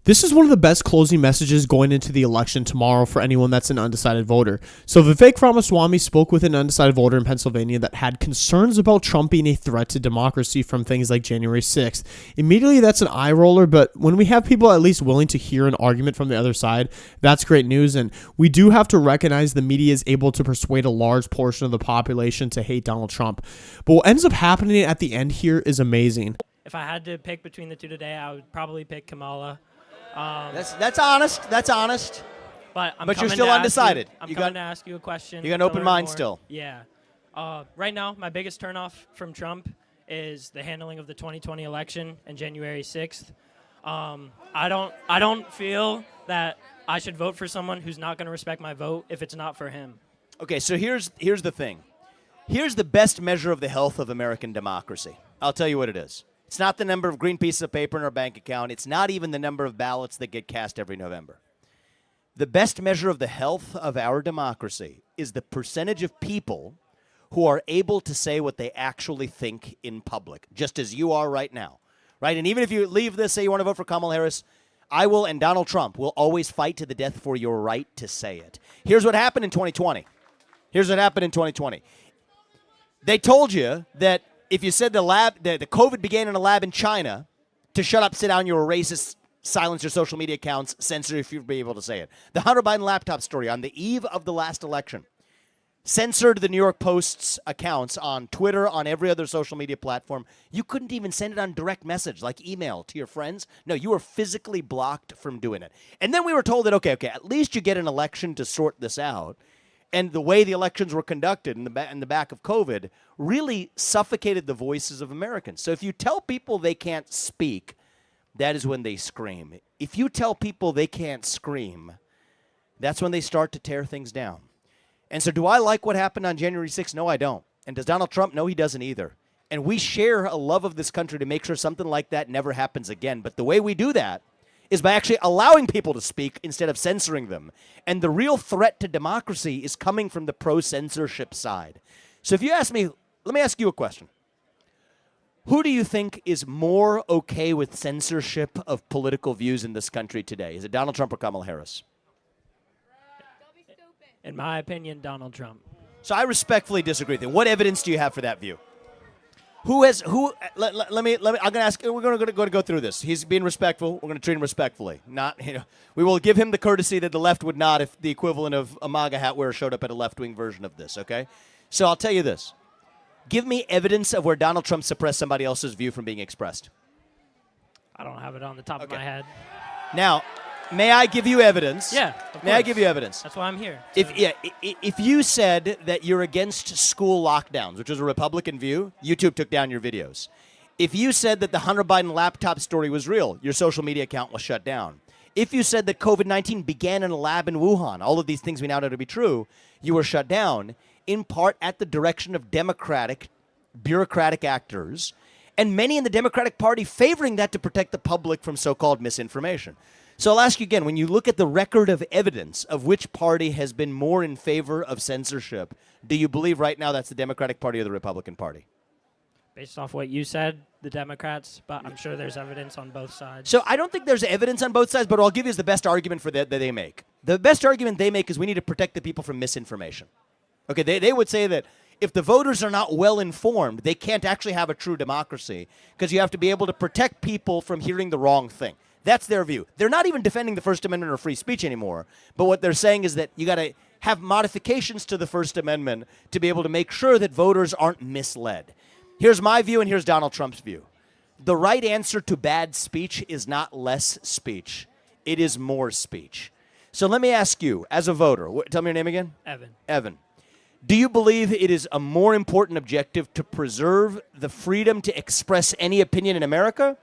This is one of the best closing messages going into the election tomorrow for anyone that's an undecided voter. So Vivek Ramaswamy spoke with an undecided voter in Pennsylvania that had concerns about Trump being a threat to democracy from things like January 6th. Immediately, that's an eye roller, but when we have people at least willing to hear an argument from the other side, that's great news. And we do have to recognize the media is able to persuade a large portion of the population to hate Donald Trump. But what ends up happening at the end here is amazing. If I had to pick between the two today, I would probably pick Kamala. That's honest. That's honest. But you're still undecided. I'm coming to ask you a question. You got an open mind still. Yeah. Right now, my biggest turnoff from Trump is the handling of the 2020 election and January 6th. I don't feel that I should vote for someone who's not going to respect my vote if it's not for him. Okay, so here's the thing. Here's the best measure of the health of American democracy. I'll tell you what it is. It's not the number of green pieces of paper in our bank account. It's not even the number of ballots that get cast every November. The best measure of the health of our democracy is the percentage of people who are able to say what they actually think in public, just as you are right now, right? And even if you leave this, say you want to vote for Kamala Harris, I will, and Donald Trump will always fight to the death for your right to say it. Here's what happened in 2020. They told you that if you said the COVID began in a lab in China, to shut up, sit down, you're a racist, silence your social media accounts, censor if you'd be able to say it. The Hunter Biden laptop story on the eve of the last election censored the New York Post's accounts on Twitter, on every other social media platform. You couldn't even send it on direct message, like email to your friends. No, you were physically blocked from doing it. And then we were told that, okay, at least you get an election to sort this out. And the way the elections were conducted in the back of COVID really suffocated the voices of Americans. So if you tell people they can't speak, that is when they scream. If you tell people they can't scream, that's when they start to tear things down. And so do I like what happened on January 6th? No, I don't. And does Donald Trump? No, he doesn't either. And we share a love of this country to make sure something like that never happens again. But the way we do that is by actually allowing people to speak instead of censoring them. And the real threat to democracy is coming from the pro-censorship side. So if you ask me, let me ask you a question. Who do you think is more okay with censorship of political views in this country today? Is it Donald Trump or Kamala Harris? In my opinion, Donald Trump. So I respectfully disagree with you. What evidence do you have for that view? Let me. I'm going to ask. We're going to go through this. He's being respectful. We're going to treat him respectfully. We will give him the courtesy that the left would not if the equivalent of a MAGA hat wearer showed up at a left-wing version of this. Okay, so I'll tell you this. Give me evidence of where Donald Trump suppressed somebody else's view from being expressed. I don't have it on the top of my head. Now, may I give you evidence? Yeah. May I give you evidence? That's why I'm here. If you said that you're against school lockdowns, which is a Republican view, YouTube took down your videos. If you said that the Hunter Biden laptop story was real, your social media account was shut down. If you said that COVID-19 began in a lab in Wuhan, all of these things we now know to be true, you were shut down, in part at the direction of Democratic, bureaucratic actors, and many in the Democratic Party favoring that to protect the public from so-called misinformation. So I'll ask you again, when you look at the record of evidence of which party has been more in favor of censorship, do you believe right now that's the Democratic Party or the Republican Party? Based off what you said, the Democrats, but I'm sure there's evidence on both sides. So I don't think there's evidence on both sides, but what I'll give you is the best argument that they make. The best argument they make is we need to protect the people from misinformation. Okay, they would say that if the voters are not well informed, they can't actually have a true democracy because you have to be able to protect people from hearing the wrong thing. That's their view. They're not even defending the First Amendment or free speech anymore. But what they're saying is that you got to have modifications to the First Amendment to be able to make sure that voters aren't misled. Here's my view and here's Donald Trump's view. The right answer to bad speech is not less speech. It is more speech. So let me ask you, as a voter, tell me your name again? Evan. Do you believe it is a more important objective to preserve the freedom to express any opinion in America?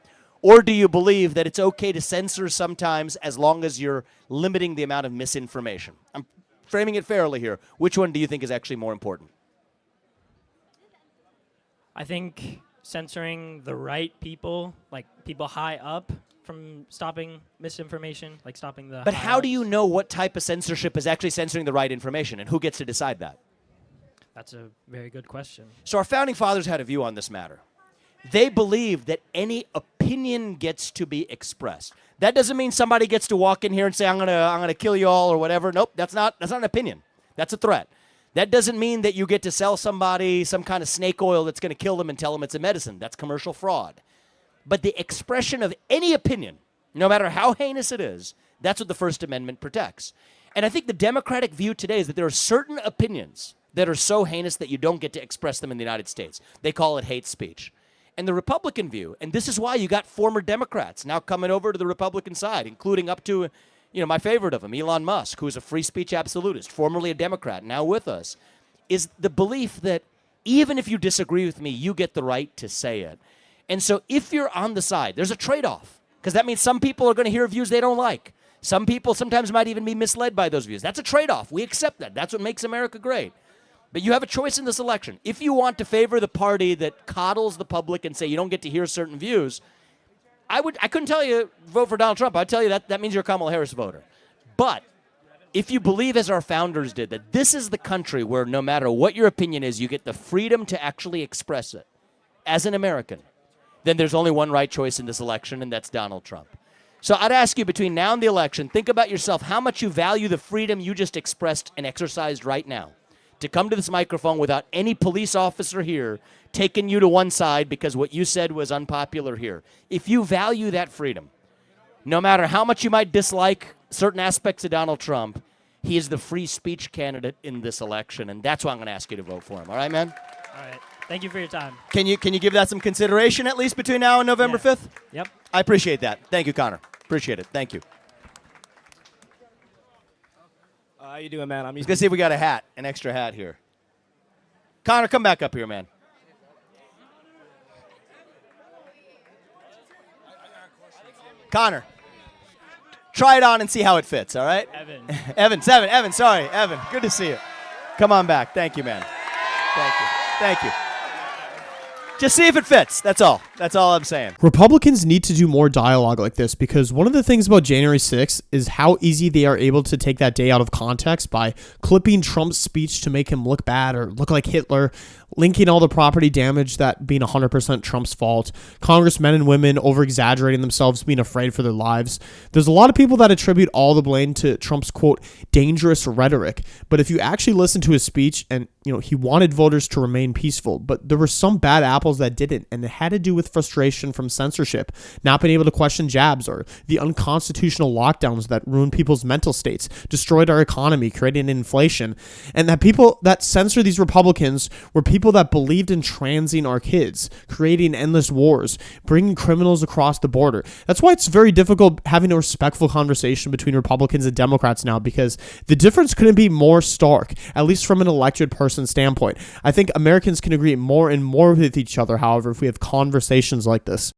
Or do you believe that it's okay to censor sometimes as long as you're limiting the amount of misinformation? I'm framing it fairly here. Which one do you think is actually more important? I think censoring the right people, like people high up, from stopping misinformation, like stopping the... But how do you know what type of censorship is actually censoring the right information, and who gets to decide that? That's a very good question. So our founding fathers had a view on this matter. They believe that any opinion gets to be expressed. That doesn't mean somebody gets to walk in here and say, I'm gonna kill you all or whatever. Nope, that's not an opinion. That's a threat. That doesn't mean that you get to sell somebody some kind of snake oil that's going to kill them and tell them it's a medicine. That's commercial fraud. But the expression of any opinion, no matter how heinous it is, that's what the First Amendment protects. And I think the Democratic view today is that there are certain opinions that are so heinous that you don't get to express them in the United States. They call it hate speech. And the Republican view, and this is why you got former Democrats now coming over to the Republican side, including up to, my favorite of them, Elon Musk, who is a free speech absolutist, formerly a Democrat, now with us, is the belief that even if you disagree with me, you get the right to say it. And so if you're on the side, there's a trade-off, because that means some people are going to hear views they don't like. Some people sometimes might even be misled by those views. That's a trade-off. We accept that. That's what makes America great. But you have a choice in this election. If you want to favor the party that coddles the public and say you don't get to hear certain views, I couldn't tell you vote for Donald Trump. I'd tell you that means you're a Kamala Harris voter. But if you believe, as our founders did, that this is the country where no matter what your opinion is, you get the freedom to actually express it as an American, then there's only one right choice in this election, and that's Donald Trump. So I'd ask you, between now and the election, think about yourself, how much you value the freedom you just expressed and exercised right now to come to this microphone without any police officer here taking you to one side because what you said was unpopular here. If you value that freedom, no matter how much you might dislike certain aspects of Donald Trump, he is the free speech candidate in this election, and that's why I'm going to ask you to vote for him. All right, man? All right. Thank you for your time. Can you give that some consideration, at least between now and November 5th? Yep. I appreciate that. Thank you, Connor. Appreciate it. Thank you. How you doing, man? Let's see if we got an extra hat here. Connor, come back up here, man. Connor, try it on and see how it fits, all right? Evan. Evan, sorry. Evan, good to see you. Come on back. Thank you, man. Thank you. Just see if it fits. That's all. That's all I'm saying. Republicans need to do more dialogue like this, because one of the things about January 6th is how easy they are able to take that day out of context by clipping Trump's speech to make him look bad or look like Hitler, linking all the property damage that being 100% Trump's fault, congressmen and women over-exaggerating themselves, being afraid for their lives. There's a lot of people that attribute all the blame to Trump's, quote, dangerous rhetoric. But if you actually listen to his speech, and he wanted voters to remain peaceful, but there were some bad apples that didn't, and it had to do with frustration from censorship, not being able to question jabs, or the unconstitutional lockdowns that ruined people's mental states, destroyed our economy, creating inflation, and that people that censor these Republicans were people that believed in transing our kids, creating endless wars, bringing criminals across the border. That's why it's very difficult having a respectful conversation between Republicans and Democrats now, because the difference couldn't be more stark, at least from an elected person standpoint. I think Americans can agree more and more with each other, however, if we have conversations like this.